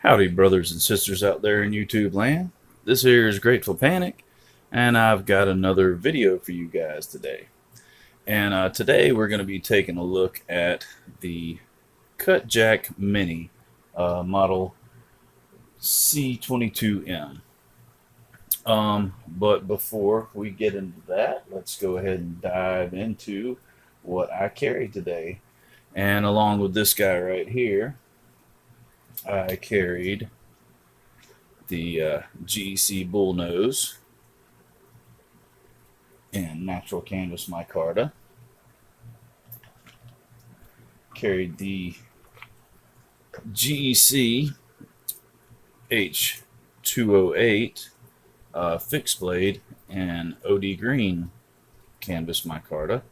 Howdy, brothers and sisters out there in YouTube land. This here is Grateful Panic, and I've got another video for you guys today. And today we're going to be taking a look at the Cutjack Mini model C22M. But before we get into that, let's go ahead and dive into what I carry today. And along with this guy right here, I carried the GEC Bullnose and Natural Canvas Micarta. Carried the GEC H208 fixed blade and OD Green Canvas Micarta.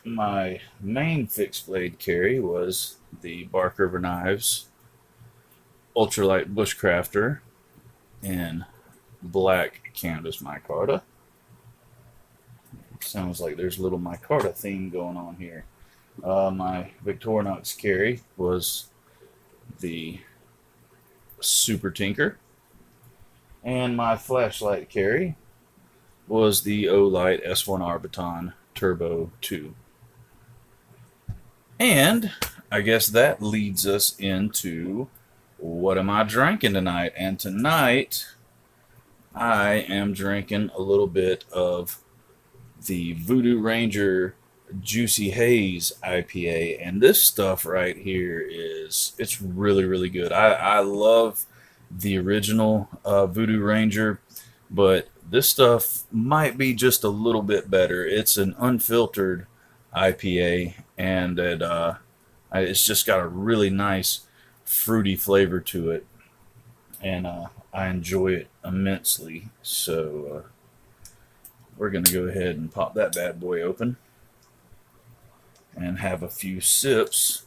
My main fixed blade carry was the Bark River Knives Ultralight Bushcrafter in black canvas micarta. Sounds like there's a little micarta theme going on here. My Victorinox carry was the Super Tinker, and my flashlight carry was the Olight S1 Arbiton Turbo 2. And I guess that leads us into what am I drinking tonight? And tonight I am drinking a little bit of the Voodoo Ranger Juicy Haze IPA. And this stuff right here it's really good. I love the original Voodoo Ranger, but this stuff might be just a little bit better. It's an unfiltered IPA, and it's just got a really nice fruity flavor to it, and I enjoy it immensely. So we're gonna go ahead and pop that bad boy open and have a few sips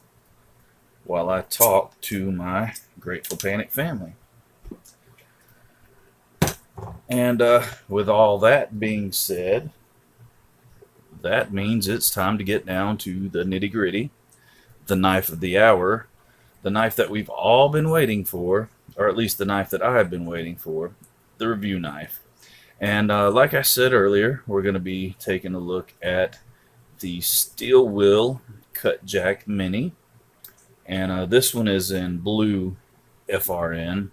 while I talk to my Grateful Panic family. And with all that being said, that means it's time to get down to the nitty-gritty, the knife of the hour, the knife that we've all been waiting for, or at least the knife that I've been waiting for, the review knife. And like I said earlier, we're going to be taking a look at the Steel Will Cutjack Mini. And this one is in blue FRN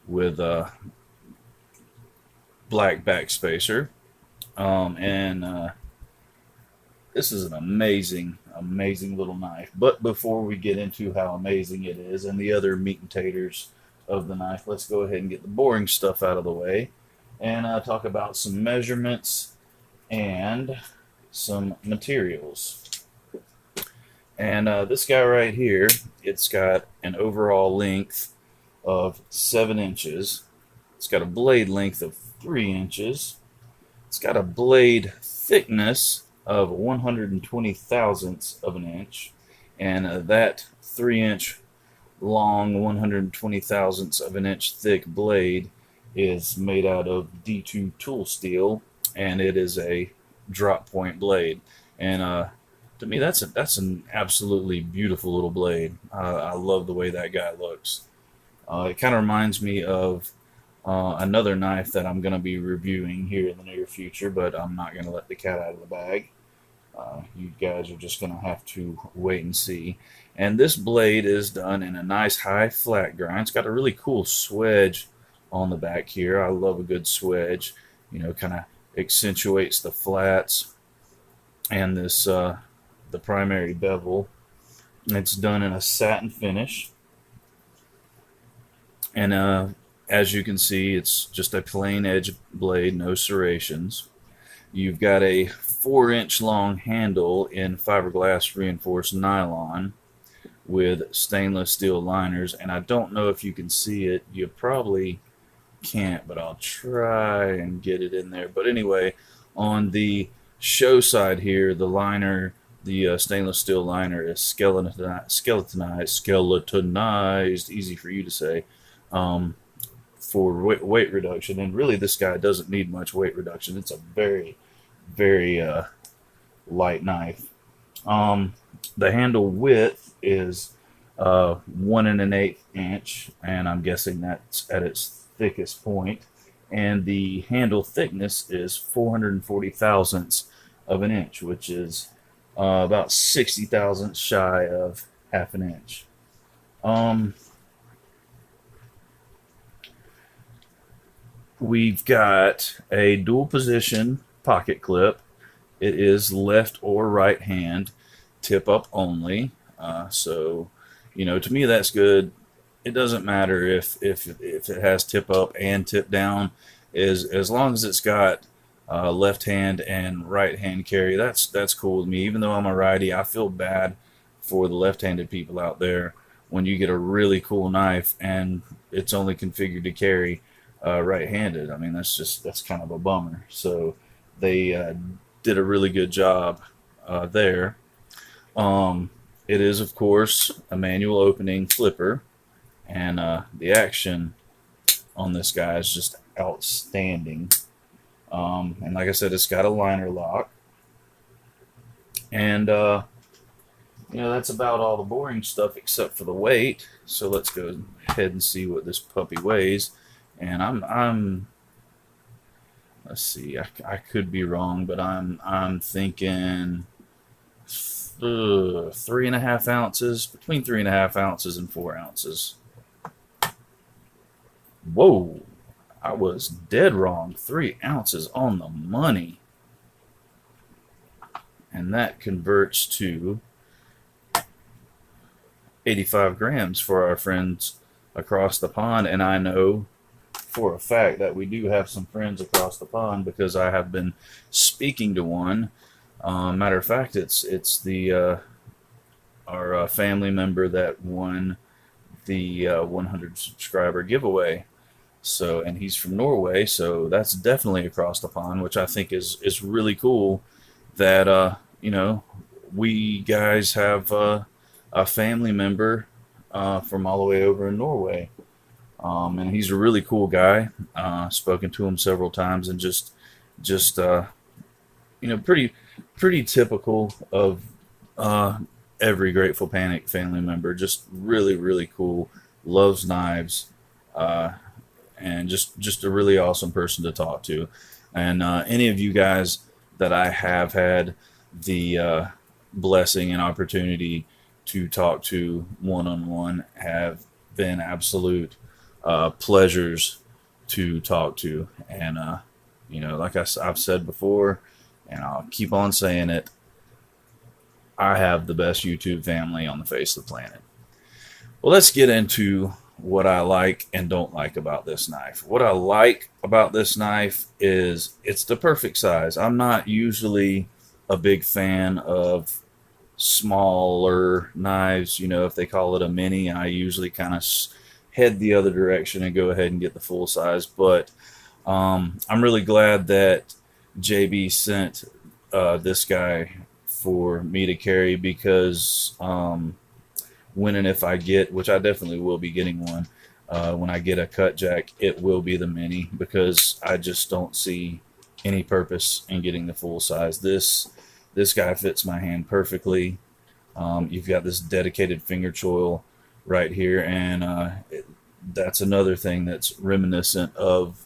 with a black backspacer. This is an amazing little knife. But before we get into how amazing it is and the other meat and taters of the knife, let's go ahead and get the boring stuff out of the way and talk about some measurements and some materials. And this guy right here, it's got an overall length of 7 inches. It's got a blade length of 3 inches. It's got a blade thickness of 120 thousandths of an inch, and that 3-inch long 120 thousandths of an inch thick blade is made out of D2 tool steel, and it is a drop point blade. And to me, that's an absolutely beautiful little blade. I love the way that guy looks. It kind of reminds me of another knife that I'm going to be reviewing here in the near future, but I'm not going to let the cat out of the bag. You guys are just going to have to wait and see. And this blade is done in a nice high flat grind. It's got a really cool swedge on the back here. I love a good swedge. You know, kind of accentuates the flats. And this the primary bevel. It's done in a satin finish. And as you can see, it's just a plain edge blade, no serrations. You've got a 4-inch long handle in fiberglass reinforced nylon with stainless steel liners, and I don't know if you can see it. You probably can't, but I'll try and get it in there. But anyway, on the show side here, the liner, the stainless steel liner is skeletonized, easy for you to say, for weight reduction. And really, this guy doesn't need much weight reduction. It's a very light knife. The handle width is 1 1/8 inch, and I'm guessing that's at its thickest point. And the handle thickness is 440 thousandths of an inch, which is about 60 thousandths shy of half an inch. We've got a dual position pocket clip. It is left or right hand, tip up only. So, you know, to me that's good. It doesn't matter if it has tip up and tip down, as long as it's got left hand and right hand carry. That's cool with me. Even though I'm a righty, I feel bad for the left-handed people out there when you get a really cool knife and it's only configured to carry right-handed. I mean, that's kind of a bummer. So they did a really good job there. It is, of course, a manual opening flipper, and the action on this guy is just outstanding. And like I said, it's got a liner lock, and you know, that's about all the boring stuff except for the weight. So let's go ahead and see what this puppy weighs. And I'm let's see, I could be wrong, but I'm thinking 3.5 ounces, between 3.5 ounces and 4 ounces. Whoa, I was dead wrong. 3 ounces on the money. And that converts to 85 grams for our friends across the pond. And I know for a fact that we do have some friends across the pond because I have been speaking to one. Matter of fact, it's the our family member that won the 100 subscriber giveaway. So, and he's from Norway, so that's definitely across the pond, which I think is really cool. That you know, we guys have a family member from all the way over in Norway, and he's a really cool guy. Spoken to him several times, and just you know, pretty typical of every Grateful Panic family member. Just really cool, loves knives, and just a really awesome person to talk to. And any of you guys that I have had the blessing and opportunity to talk to one-on-one have been absolute pleasures to talk to. And you know, like I've said before, and I'll keep on saying it, I have the best YouTube family on the face of the planet. Well, let's get into what I like and don't like about this knife. What I like about this knife is it's the perfect size. I'm not usually a big fan of smaller knives. You know, if they call it a mini, I usually kind of head the other direction and go ahead and get the full size. But I'm really glad that JB sent this guy for me to carry, because when and if I get, which I definitely will be getting one, when I get a Cutjack, it will be the mini, because I just don't see any purpose in getting the full size. This guy fits my hand perfectly. You've got this dedicated finger choil right here, and that's another thing that's reminiscent of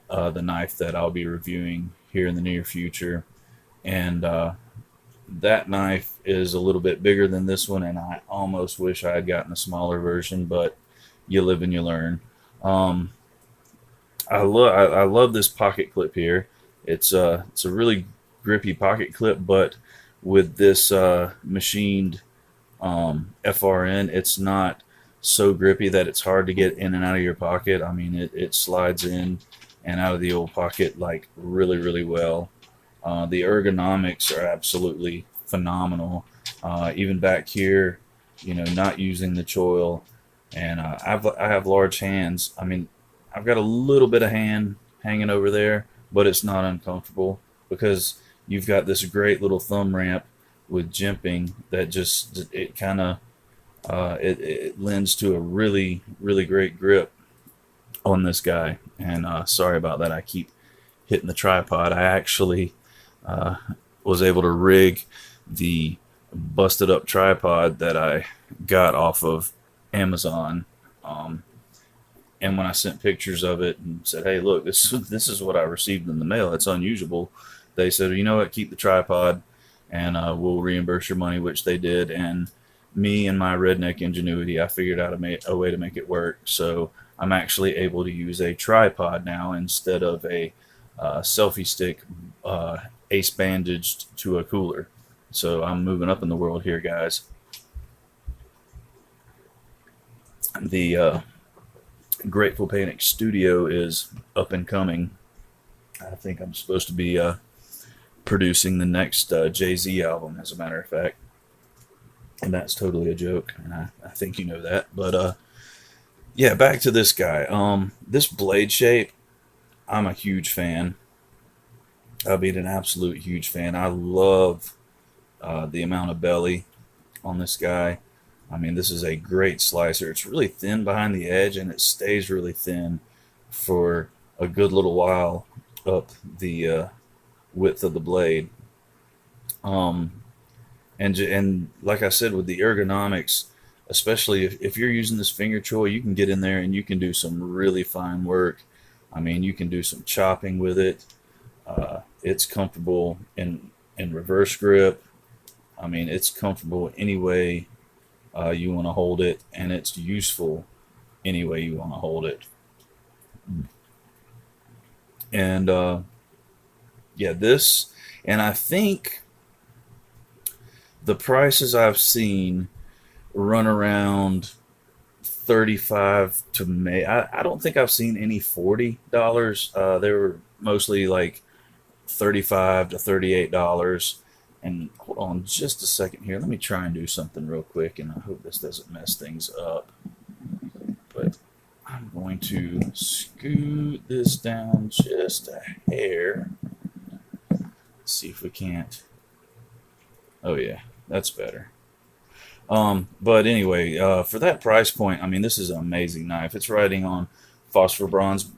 the knife that I'll be reviewing here in the near future. And that knife is a little bit bigger than this one, and I almost wish I had gotten a smaller version, but you live and you learn. I love this pocket clip here. It's a really grippy pocket clip, but with this machined FRN, it's not so grippy that it's hard to get in and out of your pocket. I mean, it slides in and out of the old pocket like really well. The ergonomics are absolutely phenomenal. Even back here, you know, not using the choil, and I have large hands. I mean, I've got a little bit of hand hanging over there, but it's not uncomfortable because you've got this great little thumb ramp with jimping that just, it kind of it lends to a really great grip on this guy. And sorry about that, I keep hitting the tripod. I actually was able to rig the busted up tripod that I got off of Amazon. And when I sent pictures of it and said, "Hey, look, this is what I received in the mail. It's unusable," they said, "You know what? Keep the tripod, and we'll reimburse your money," which they did. And me and my redneck ingenuity, I figured out a way to make it work. So I'm actually able to use a tripod now instead of a selfie stick ace bandaged to a cooler. So I'm moving up in the world here, guys. The Grateful Panic Studio is up and coming. I think I'm supposed to be producing the next Jay-Z album, as a matter of fact. And that's totally a joke, and I think you know that. But yeah, back to this guy. This blade shape, I'm a huge fan. I mean, an absolute huge fan. I love the amount of belly on this guy. I mean, this is a great slicer. It's really thin behind the edge, and it stays really thin for a good little while up the width of the blade. And like I said, with the ergonomics, especially if you're using this finger choy, you can get in there and you can do some really fine work. I mean, you can do some chopping with it. It's comfortable in reverse grip. I mean, it's comfortable any way you want to hold it, and it's useful any way you want to hold it. And yeah, this, and I think the prices I've seen run around 35 to May. I don't think I've seen any $40. They were mostly like $35 to $38. And hold on just a second here. Let me try and do something real quick, and I hope this doesn't mess things up. But I'm going to scoot this down just a hair. Let's see if we can't. Oh yeah, that's better. But anyway, for that price point, I mean, this is an amazing knife. It's riding on phosphor bronze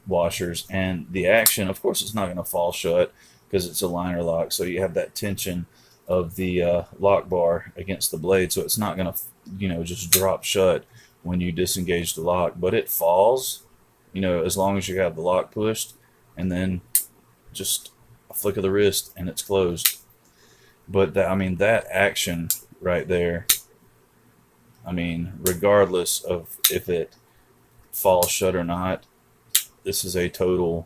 washers, and the action, of course, it's not going to fall shut because it's a liner lock. So you have that tension of the lock bar against the blade, so it's not going to, just drop shut when you disengage the lock. But it falls, as long as you have the lock pushed, and then just a flick of the wrist and it's closed. But that action right there, I mean, regardless of if it falls shut or not, this is a total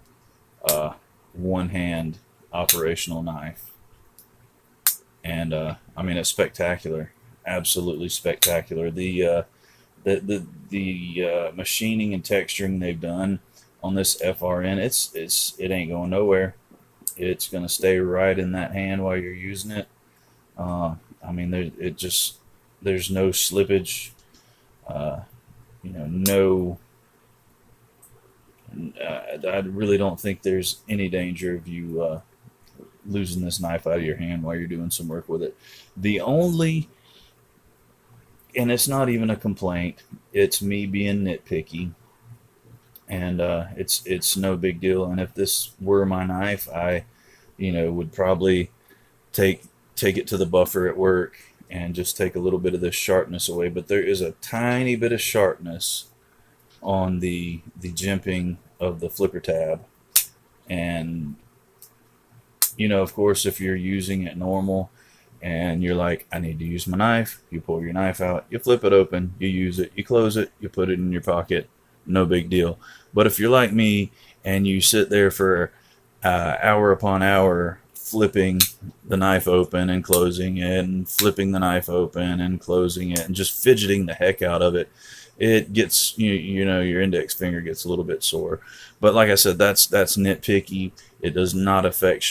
one-hand operational knife. And I mean, it's spectacular, absolutely spectacular. The machining and texturing they've done on this FRN, it ain't going nowhere. It's going to stay right in that hand while you're using it. I mean, there's no slippage, no. I really don't think there's any danger of you losing this knife out of your hand while you're doing some work with it. The only, and it's not even a complaint, it's me being nitpicky, and it's no big deal. And if this were my knife, I, would probably take it to the buffer at work and just take a little bit of this sharpness away. But there is a tiny bit of sharpness on the jimping of the flipper tab. And of course, if you're using it normal and you're like, I need to use my knife, you pull your knife out, you flip it open, you use it, you close it, you put it in your pocket, no big deal. But if you're like me and you sit there for hour upon hour flipping the knife open and closing it, and flipping the knife open and closing it, and just fidgeting the heck out of it, it gets, your index finger gets a little bit sore. But like I said, that's nitpicky. It does not affect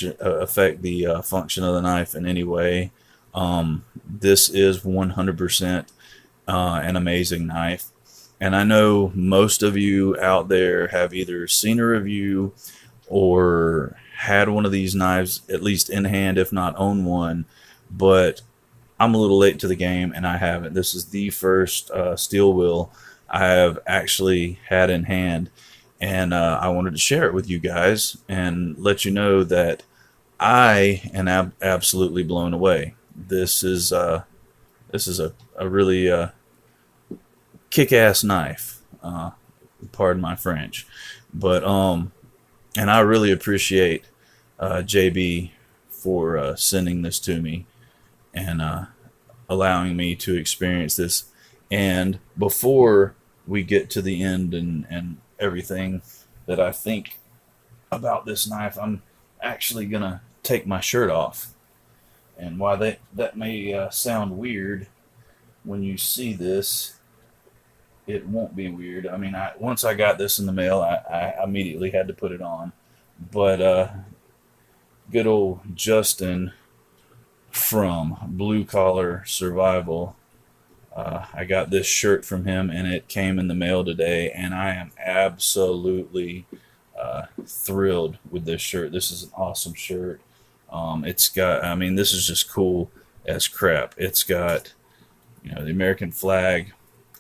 the function of the knife in any way. This is 100% an amazing knife. And I know most of you out there have either seen a review or had one of these knives, at least in hand, if not own one. But I'm a little late to the game, and I haven't. This is the first Steel Will I have actually had in hand, and I wanted to share it with you guys and let you know that I am absolutely blown away. this is a really kick-ass knife. Pardon my French, but and I really appreciate JB for sending this to me and allowing me to experience this. And before we get to the end and everything that I think about this knife, I'm actually gonna take my shirt off. And while that may sound weird when you see this, it won't be weird. I mean, once I got this in the mail, I immediately had to put it on. But good old Justin from Blue Collar Survival, I got this shirt from him, and it came in the mail today, and I am absolutely thrilled with this shirt. This is an awesome shirt. It's got, I mean, this is just cool as crap. It's got, you know, the American flag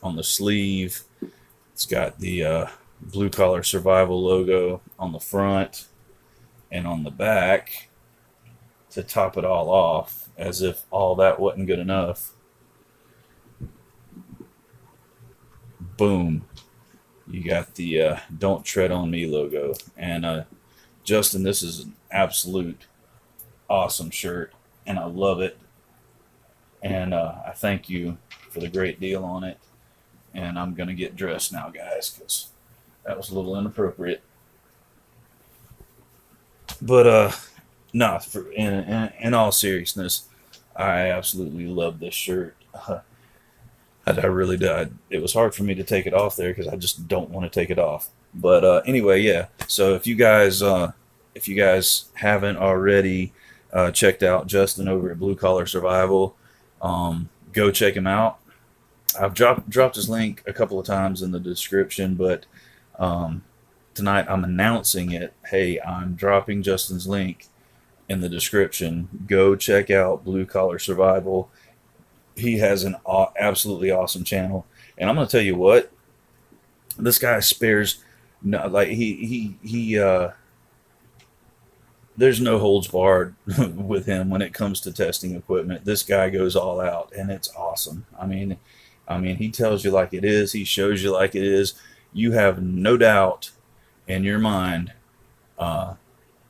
on the sleeve. It's got the Blue Collar Survival logo on the front and on the back to top it all off, as if all that wasn't good enough. Boom. You got the Don't Tread on Me logo. And Justin, this is an absolute awesome shirt, and I love it. And I thank you for the great deal on it. And I'm going to get dressed now, guys, because that was a little inappropriate. But no, in all seriousness, I absolutely love this shirt. I really did. It was hard for me to take it off there because I just don't want to take it off. But anyway, yeah. So if you guys haven't already checked out Justin over at Blue Collar Survival, go check him out. I've dropped his link a couple of times in the description, but tonight I'm announcing it. Hey, I'm dropping Justin's link in the description. Go check out Blue Collar Survival. He has an absolutely awesome channel, and I'm gonna tell you what, this guy spares no, like there's no holds barred with him when it comes to testing equipment. This guy goes all out, and it's awesome. I mean, he tells you like it is. He shows you like it is. You have no doubt in your mind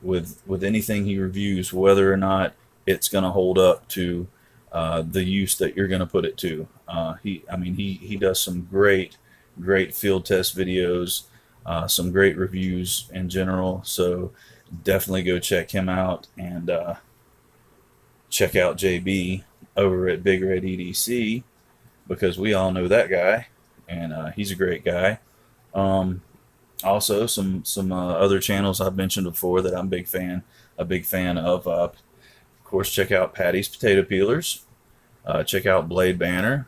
with anything he reviews whether or not it's going to hold up to the use that you're going to put it to. He does some great field test videos, some great reviews in general. So definitely go check him out, and check out JB over at BigRedEDC, because we all know that guy, and he's a great guy. Also, some other channels I've mentioned before that I'm a big fan of. Of course, check out Patty's Potato Peelers. Check out Blade Banter.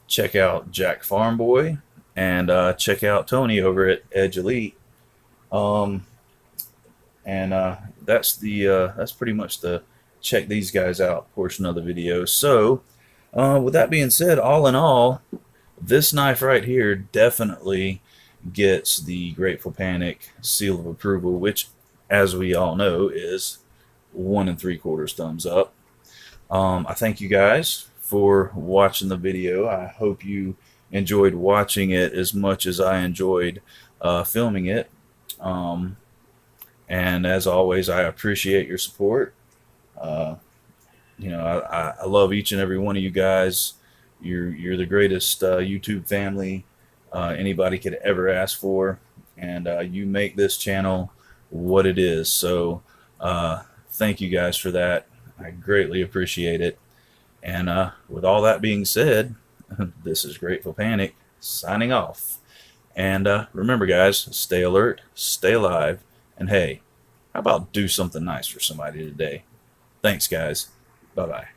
Check out Jack FarmBoy, and check out Tony over at Edge Elite. That's pretty much the check these guys out portion of the video. So, with that being said, all in all, this knife right here definitely gets the Grateful Panic seal of approval, which, as we all know, is 1 3/4 thumbs up. I thank you guys for watching the video. I hope you enjoyed watching it as much as I enjoyed filming it. And as always, I appreciate your support. I love each and every one of you guys. You're the greatest YouTube family anybody could ever ask for, and you make this channel what it is. So thank you guys for that. I greatly appreciate it. And with all that being said, this is Grateful Panic signing off. And remember, guys, stay alert, stay alive, and hey, how about do something nice for somebody today? Thanks, guys. Bye-bye.